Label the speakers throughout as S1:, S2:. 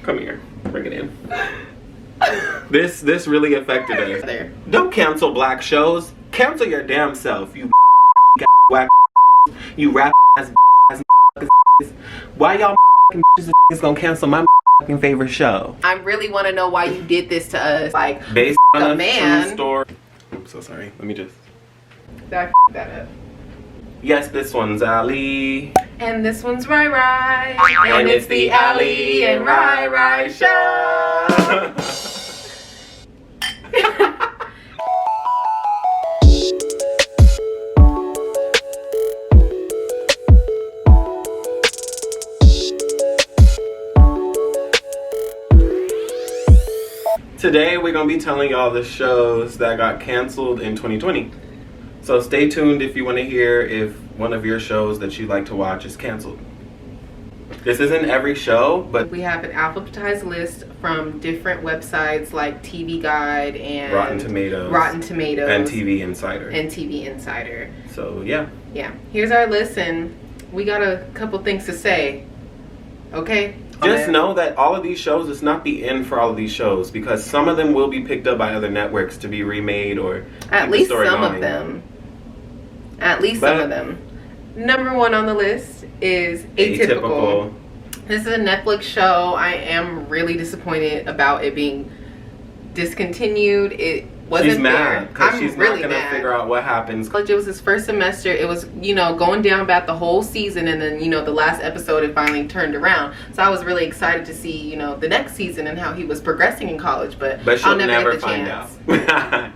S1: Come here. Bring it in. This really affected us.
S2: There.
S1: Don't cancel black shows. Cancel your damn self, you whack, you rap ass. Why y'all is gonna cancel my favorite show?
S2: I really want to know why you did this to us. Like,
S1: based on a
S2: man.
S1: true story. I'm so sorry. Let me just.
S2: I that up.
S1: Yes, this one's Ali.
S2: And this one's Rai Rai.
S1: And it's the Ali and Rai Rai show. Today we're going to be telling y'all the shows that got canceled in 2020. So stay tuned if you want to hear if one of your shows that you like to watch is canceled. This isn't every show, but
S2: we have an alphabetized list from different websites like TV Guide and
S1: Rotten Tomatoes
S2: and
S1: TV Insider. So yeah.
S2: Here's our list, and we got a couple things to say. Okay?
S1: Just know that all of these shows, it's not the end for all of these shows, because some of them will be picked up by other networks to be remade or
S2: at least some of them. At least some of them. Number 1 on the list is Atypical. This is a Netflix show. I am really disappointed about it being discontinued. It wasn't.
S1: She's mad because she's
S2: really
S1: not gonna figure out what happens.
S2: It was his first semester. It was, going down bad the whole season, and then the last episode it finally turned around. So I was really excited to see the next season and how he was progressing in college. But
S1: she'll
S2: I'll never
S1: never find out.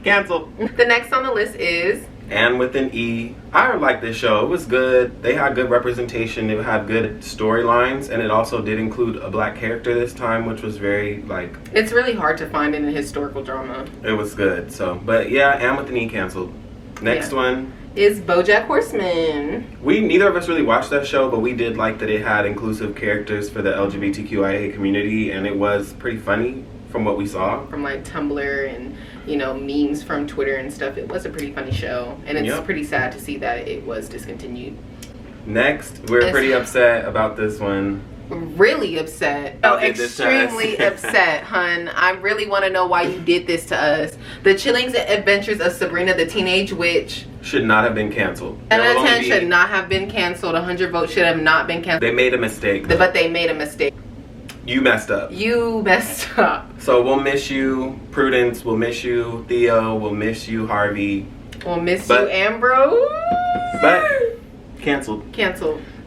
S1: Cancel.
S2: The next on the list is
S1: And with an E. I like this show. It was good. They had good representation. It had good storylines, and it also did include a black character this time, which was very
S2: it's really hard to find in a historical drama.
S1: It was good. So, but yeah, and with an E canceled. Next one
S2: is Bojack Horseman.
S1: Neither of us really watched that show, but we did like that it had inclusive characters for the LGBTQIA community, and it was pretty funny from what we saw.
S2: From Tumblr and memes from Twitter and stuff. It was a pretty funny show, and it's pretty sad to see that it was discontinued.
S1: Next, we're pretty upset about this one.
S2: Really upset. Extremely upset, hun. I really want to know why you did this to us. The Chilling Adventures of Sabrina the Teenage Witch
S1: should not have been canceled.
S2: 10 out of 10 should not have been canceled. 100 votes should have not been canceled.
S1: They made a mistake.
S2: But they made a mistake.
S1: You messed up.
S2: You messed up.
S1: So we'll miss you, Prudence. We'll miss you, Theo. We'll miss you, Harvey.
S2: We'll miss you, Ambrose.
S1: But canceled.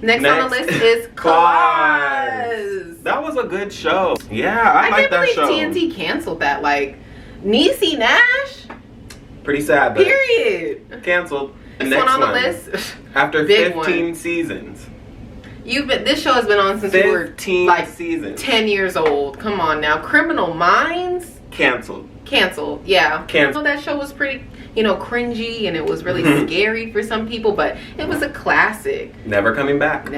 S2: Next on the list is Claws.
S1: That was a good show. Yeah, I like that show.
S2: I can't believe TNT canceled that. Niecy Nash.
S1: Pretty sad. But
S2: period.
S1: Canceled.
S2: Next one on the list.
S1: After 15 seasons.
S2: This show has been on since we were
S1: seasons.
S2: 10 years old. Come on now. Criminal Minds.
S1: Canceled.
S2: Yeah.
S1: Canceled.
S2: That show was pretty, cringy, and it was really scary for some people, but it was a classic.
S1: Never coming back.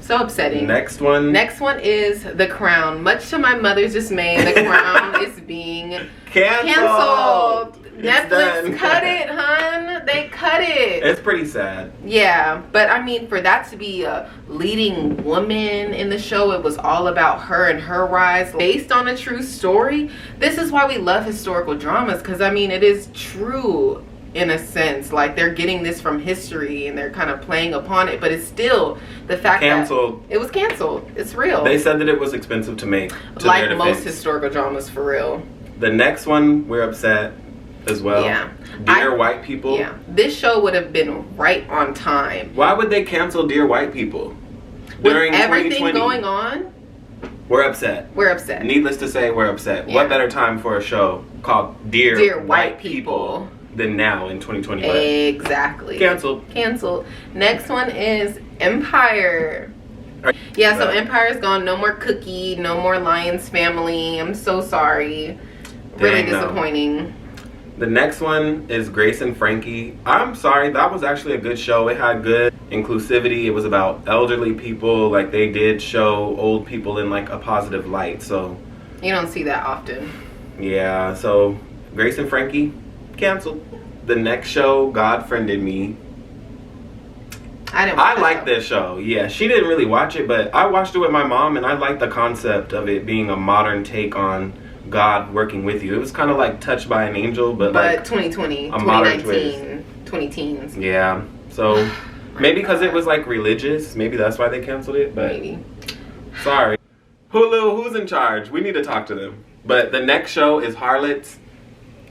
S2: So upsetting.
S1: Next one
S2: is The Crown. Much to my mother's dismay, The Crown is being canceled. Netflix cut it, hun. They cut it.
S1: It's pretty sad.
S2: Yeah, but for that to be a leading woman in the show, it was all about her and her rise based on a true story. This is why we love historical dramas, because it is true in a sense. They're getting this from history and they're kind of playing upon it, but it's still the fact that it was canceled. It's real.
S1: They said that it was expensive to make.
S2: Like most historical dramas, for real.
S1: The next one, we're upset as well.
S2: Yeah.
S1: Dear White People.
S2: Yeah. This show would have been right on time.
S1: Why would they cancel Dear White People?
S2: During everything going on?
S1: We're upset. Needless to say, we're upset. Yeah. What better time for a show called Dear White People than now in 2021?
S2: Exactly.
S1: Canceled.
S2: Next one is Empire. Yeah, so Empire's gone. No more Cookie. No more Lions Family. I'm so sorry. Really disappointing.
S1: The next one is Grace and Frankie. I'm sorry, that was actually a good show. It had good inclusivity. It was about elderly people. They did show old people in a positive light. So
S2: you don't see that often.
S1: Yeah, so Grace and Frankie canceled. The next show, Godfriend and Me.
S2: I didn't watch
S1: I like this show. Yeah, she didn't really watch it, but I watched it with my mom, and I like the concept of it being a modern take on God working with you. It was kind of like Touched by an Angel, but like
S2: 2020,
S1: a modern
S2: 2019, 20 teens.
S1: Yeah, so maybe because it was like religious, maybe that's why they canceled it, but
S2: Maybe.
S1: sorry. Hulu, who's in charge? We need to talk to them. But the next show is Harlots.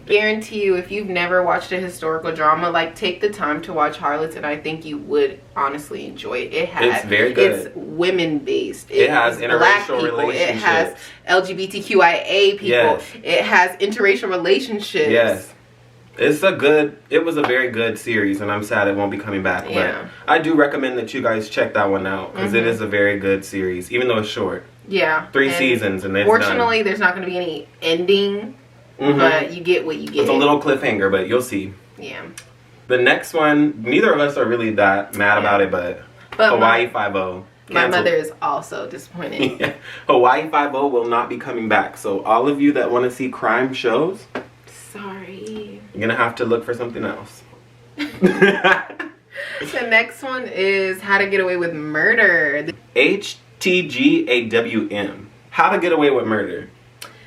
S2: Guarantee you, if you've never watched a historical drama, like, take the time to watch Harlots, and I think you would honestly enjoy it.
S1: It's very good.
S2: It's women based.
S1: It has
S2: Black
S1: interracial
S2: people.
S1: relationships.
S2: It has LGBTQIA people.
S1: Yes.
S2: It has interracial relationships.
S1: Yes. It was a very good series, and I'm sad it won't be coming back.
S2: Yeah.
S1: But I do recommend that you guys check that one out, because it is a very good series, even though it's short.
S2: Yeah.
S1: 3 seasons, and it's
S2: fortunately,
S1: done.
S2: there's not going to be any ending, but you get what you get.
S1: It's a little cliffhanger, but you'll see.
S2: Yeah.
S1: The next one, neither of us are really that mad about it, but Hawaii 5-0.
S2: My mother is also disappointed.
S1: Yeah. Hawaii 5-0 will not be coming back. So all of you that want to see crime shows,
S2: sorry,
S1: you're going to have to look for something else.
S2: The next one is How to Get Away with Murder.
S1: HTGAWM. How to Get Away with Murder.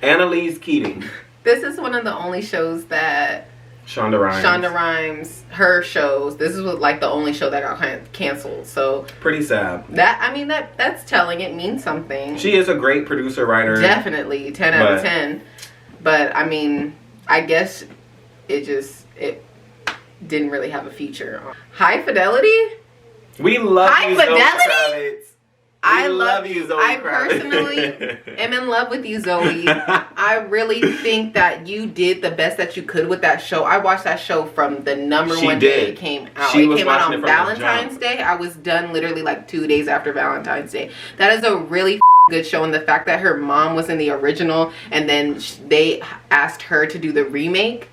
S1: Annalise Keating.
S2: This is one of the only shows that
S1: Shonda Rhimes.
S2: Her shows. This is like the only show that got canceled. So
S1: pretty sad.
S2: That's telling. It means something.
S1: She is a great producer, writer.
S2: Definitely 10 out of 10. But I mean, I guess it didn't really have a feature. High Fidelity.
S1: We love
S2: High
S1: you,
S2: Fidelity.
S1: Zoe Kravitz.
S2: I love
S1: you, Zoe
S2: I
S1: Kravitz.
S2: personally am in love with you, Zoe. I really think that you did the best that you could with that show. I watched that show from the number one day it came out. It came out on Valentine's Day. I was done literally like 2 days after Valentine's Day. That is a really good show, and the fact that her mom was in the original and then they asked her to do the remake,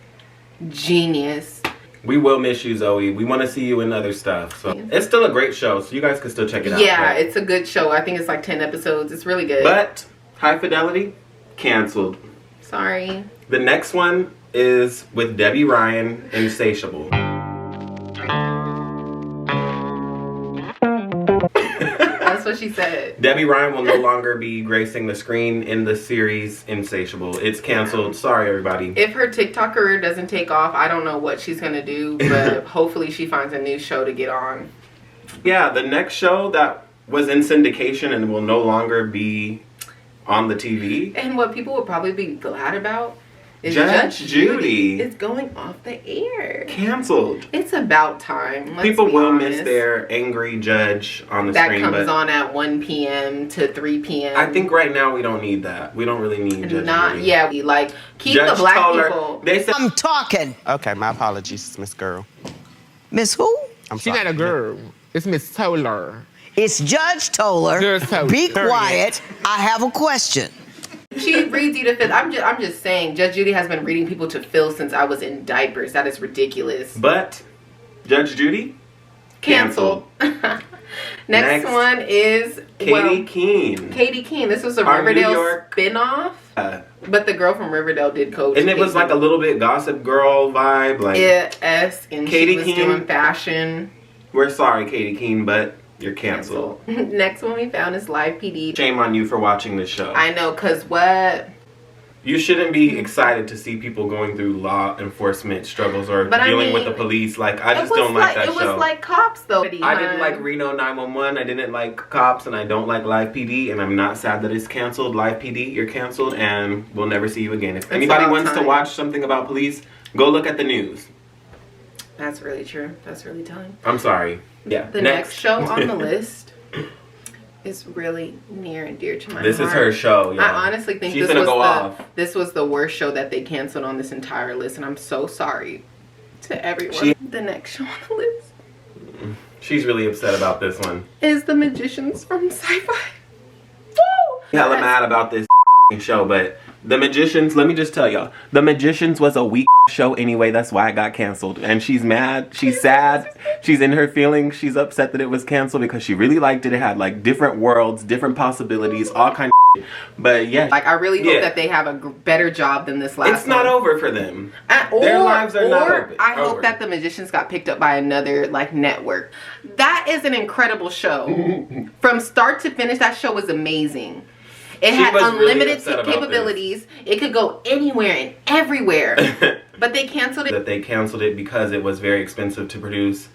S2: genius.
S1: We will miss you, Zoe. We want to see you in other stuff. So it's still a great show, so you guys can still check it out.
S2: Yeah, it's a good show. I think it's like 10 episodes. It's really good.
S1: But High Fidelity, canceled.
S2: Sorry.
S1: The next one is with Debbie Ryan, Insatiable.
S2: That's what she said.
S1: Debbie Ryan will no longer be gracing the screen in the series Insatiable. It's canceled. Sorry, everybody.
S2: If her TikTok career doesn't take off, I don't know what she's going to do, but hopefully she finds a new show to get on.
S1: Yeah, the next show that was in syndication and will no longer be on the TV.
S2: And what people would probably be glad about is
S1: Judge Judy
S2: is going off the air.
S1: Canceled.
S2: It's about time. Let's
S1: People
S2: be
S1: will
S2: honest.
S1: miss their angry judge on the
S2: that
S1: screen.
S2: That comes
S1: but
S2: on at 1 p.m. to 3 p.m.
S1: I think right now we don't need that. We don't really need Judge Judy.
S2: Yeah, we like keep
S1: Judge
S2: the black
S1: Toller,
S2: people.
S1: They said
S3: I'm talking.
S4: Okay, my apologies, Miss Girl.
S3: Miss who?
S4: I'm
S5: She's
S4: sorry.
S5: not a girl. It's Miss Toller.
S3: It's Judge Toller.
S5: Judge Toller.
S3: Be quiet. I have a question.
S2: She reads you to filth. I'm just saying, Judge Judy has been reading people to filth since I was in diapers. That is ridiculous.
S1: But Judge Judy
S2: canceled. Next one is
S1: Katie Keane.
S2: Katie Keane. This was a
S1: Our
S2: Riverdale
S1: New York-
S2: spinoff. But the girl from Riverdale did coach.
S1: And it was like a little bit Gossip Girl vibe. Like,
S2: yes, and
S1: Katie
S2: she was
S1: Keane.
S2: doing fashion.
S1: We're sorry, Katie Keane, but you're canceled.
S2: Next one we found is Live PD.
S1: Shame on you for watching this show.
S2: I know, cause what?
S1: You shouldn't be excited to see people going through law enforcement struggles or dealing with the police. Like, I just don't like that show.
S2: It was like Cops, though.
S1: I didn't like Reno 911. I didn't like Cops, and I don't like Live PD. And I'm not sad that it's canceled. Live PD, you're canceled, and we'll never see you again. If anybody wants to watch something about police, go look at the news.
S2: That's really true. That's really telling.
S1: I'm sorry. Yeah.
S2: The next show on the list is really near and dear to my heart.
S1: This is her show, y'all.
S2: I honestly think this was the worst show that they canceled on this entire list, and I'm so sorry to everyone. The next show on the list.
S1: She's really upset about this one.
S2: Is The Magicians from Sci-Fi.
S1: Hella mad about this show, but The Magicians, let me just tell y'all, The Magicians was a weak show anyway. That's why it got canceled. And she's mad. She's sad. She's in her feelings. She's upset that it was canceled because she really liked it. It had like different worlds, different possibilities, all kind of But yeah,
S2: Like, I really hope that they have a better job than this last one.
S1: It's not over for them.
S2: Or,
S1: their lives are not
S2: or
S1: over.
S2: I hope that the Magicians got picked up by another like network. That is an incredible show. From start to finish, that show was amazing. It had unlimited capabilities. It could go anywhere and everywhere. But they canceled it.
S1: That they canceled it because it was very expensive to produce.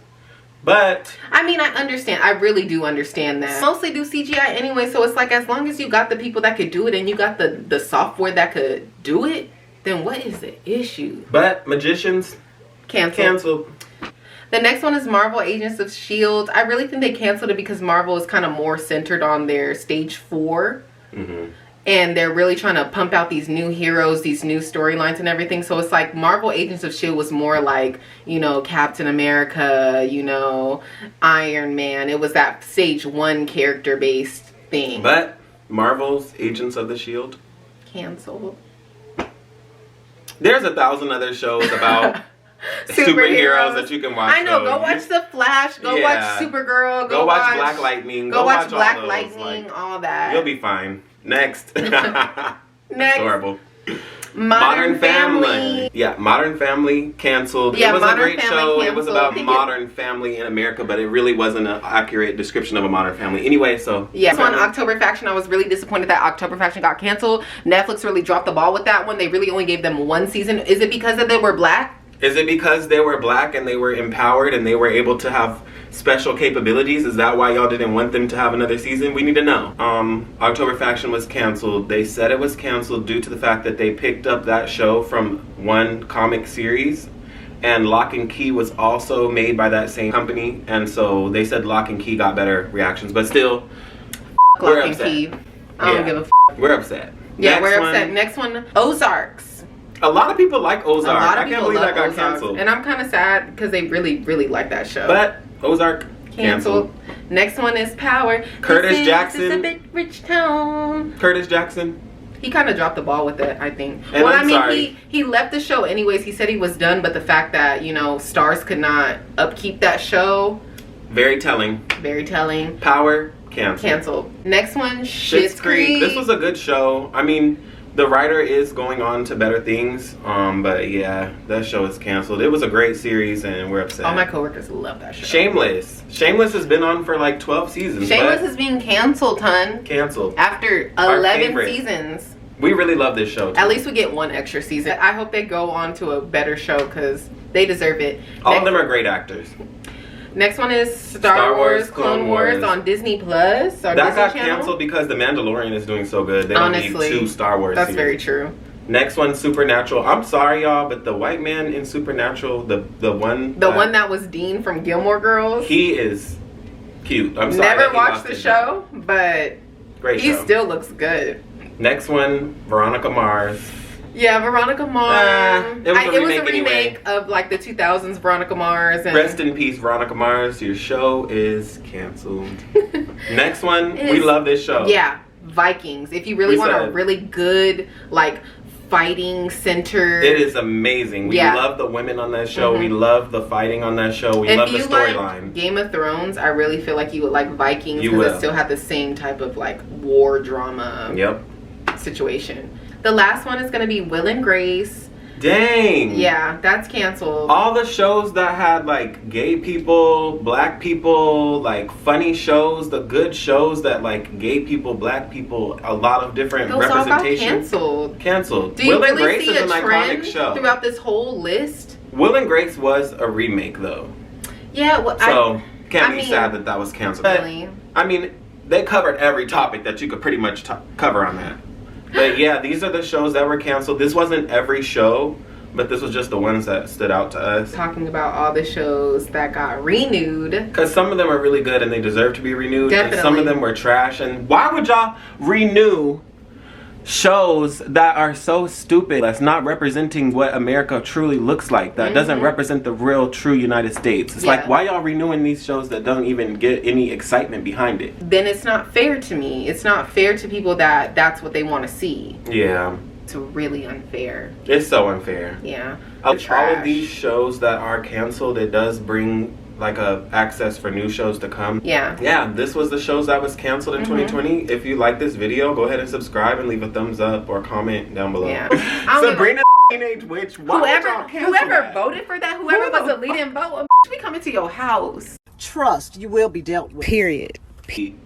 S1: But
S2: I mean, I understand. I really do understand that. Mostly do CGI anyway, so it's like as long as you got the people that could do it and you got the software that could do it, then what is the issue?
S1: But Magicians canceled.
S2: The next one is Marvel Agents of S.H.I.E.L.D. I really think they canceled it because Marvel is kind of more centered on their stage 4. And they're really trying to pump out these new heroes, these new storylines and everything. So it's like Marvel Agents of S.H.I.E.L.D. was more like, you know, Captain America, you know, Iron Man. It was that stage 1 character-based thing.
S1: But Marvel's Agents of the S.H.I.E.L.D.
S2: canceled.
S1: There's 1,000 other shows about superheroes that you can watch.
S2: I know. Go watch The Flash. Go watch Supergirl.
S1: Go watch Black Lightning.
S2: Go watch Black
S1: all
S2: Lightning.
S1: Like,
S2: all that.
S1: You'll be fine. Next.
S2: Next.
S1: Horrible.
S2: Modern Family.
S1: Yeah, Modern Family canceled.
S2: Yeah,
S1: it was
S2: Modern
S1: a great
S2: Family
S1: show.
S2: canceled.
S1: It was about modern family in America, but it really wasn't an accurate description of a modern family. Anyway, so
S2: yeah. So on October Faction, I was really disappointed that October Faction got canceled. Netflix really dropped the ball with that one. They really only gave them 1 season. Is it because that they were black?
S1: Is it because they were black and they were empowered and they were able to have special capabilities? Is that why y'all didn't want them to have another season? We need to know. October Faction was canceled. They said it was canceled due to the fact that they picked up that show from one comic series, and Lock and Key was also made by that same company, and so they said Lock and Key got better reactions, but still, we're
S2: Lock and
S1: upset.
S2: Key. I don't give a f.
S1: We're upset.
S2: Yeah, we're upset. Next one, Ozarks.
S1: A lot of people like Ozark.
S2: I can't believe that got
S1: canceled.
S2: And I'm kind of sad because they really, really like that show.
S1: But Ozark canceled.
S2: Next one is Power.
S1: Curtis Jackson.
S2: This is a big rich town.
S1: Curtis Jackson.
S2: He kind of dropped the ball with it, I think.
S1: And
S2: well,
S1: I'm
S2: I mean,
S1: sorry.
S2: he left the show anyways. He said he was done, but the fact that, you know, stars could not upkeep that show.
S1: Very telling.
S2: Very telling.
S1: Power canceled.
S2: Next one, Schitt's Creek.
S1: This was a good show. I mean, the writer is going on to better things, but yeah, that show is canceled. It was a great series, and we're upset.
S2: All my coworkers love that show.
S1: Shameless has been on for like 12 seasons.
S2: Shameless is being canceled, hun.
S1: Canceled.
S2: After 11 seasons.
S1: We really love this show, too.
S2: At least we get 1 extra season. I hope they go on to a better show, because they deserve it.
S1: All of them are great actors.
S2: Next one is Star Wars Clone Wars on Disney Plus.
S1: That got canceled because The Mandalorian is doing so good. They don't need 2 Star Wars
S2: That's
S1: series.
S2: very true.
S1: Next one, Supernatural. I'm sorry, y'all, but the white man in Supernatural, the one
S2: that was Dean from Gilmore Girls.
S1: He is cute. I'm sorry.
S2: Never watched the show, but
S1: great
S2: he
S1: show.
S2: still looks good.
S1: Next one, Veronica Mars.
S2: Yeah, Veronica Mars.
S1: It was a remake
S2: anyway. Of like the 2000s Veronica Mars. And
S1: rest in peace, Veronica Mars. Your show is canceled. Next one, we love this show.
S2: Yeah, Vikings. If you really want a really good, like, fighting center.
S1: It is amazing. We love the women on that show. We love the fighting on that show. We love the storyline.
S2: Like Game of Thrones, I really feel like you would like Vikings because it still had the same type of like war drama situation. The last one is going to be Will and Grace.
S1: Dang.
S2: Yeah, that's canceled.
S1: All the shows that had like gay people, black people, like funny shows, the good shows that like gay people, black people, a lot of different representation.
S2: All got canceled. Do you
S1: Will and
S2: really
S1: Grace
S2: see
S1: is
S2: a
S1: an iconic
S2: trend
S1: show
S2: throughout this whole list?
S1: Will and Grace was a remake though.
S2: Yeah, well,
S1: so can't be sad that was canceled.
S2: Really?
S1: I mean, they covered every topic that you could pretty much cover on that. But yeah, these are the shows that were canceled. This wasn't every show, but this was just the ones that stood out to us.
S2: Talking about all the shows that got renewed.
S1: Because some of them are really good and they deserve to be renewed.
S2: Definitely.
S1: And some of them were trash. And why would y'all renew shows that are so stupid, that's not representing what America truly looks like, that doesn't represent the real true United States? It's like, why y'all renewing these shows that don't even get any excitement behind it?
S2: Then it's not fair to me. It's not fair to people that that's what they want to see.
S1: Yeah.
S2: It's really unfair.
S1: It's so unfair.
S2: Yeah.
S1: All of these shows that are canceled, it does bring like a access for new shows to come.
S2: Yeah,
S1: this was the shows that was canceled in 2020. If you like this video, go ahead and subscribe and leave a thumbs up or comment down below. Sabrina Teenage Witch.
S2: Whoever voted for that, whoever was the leading vote, be coming to your house.
S6: Trust, you will be dealt with.
S3: Period.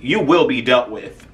S1: You will be dealt with.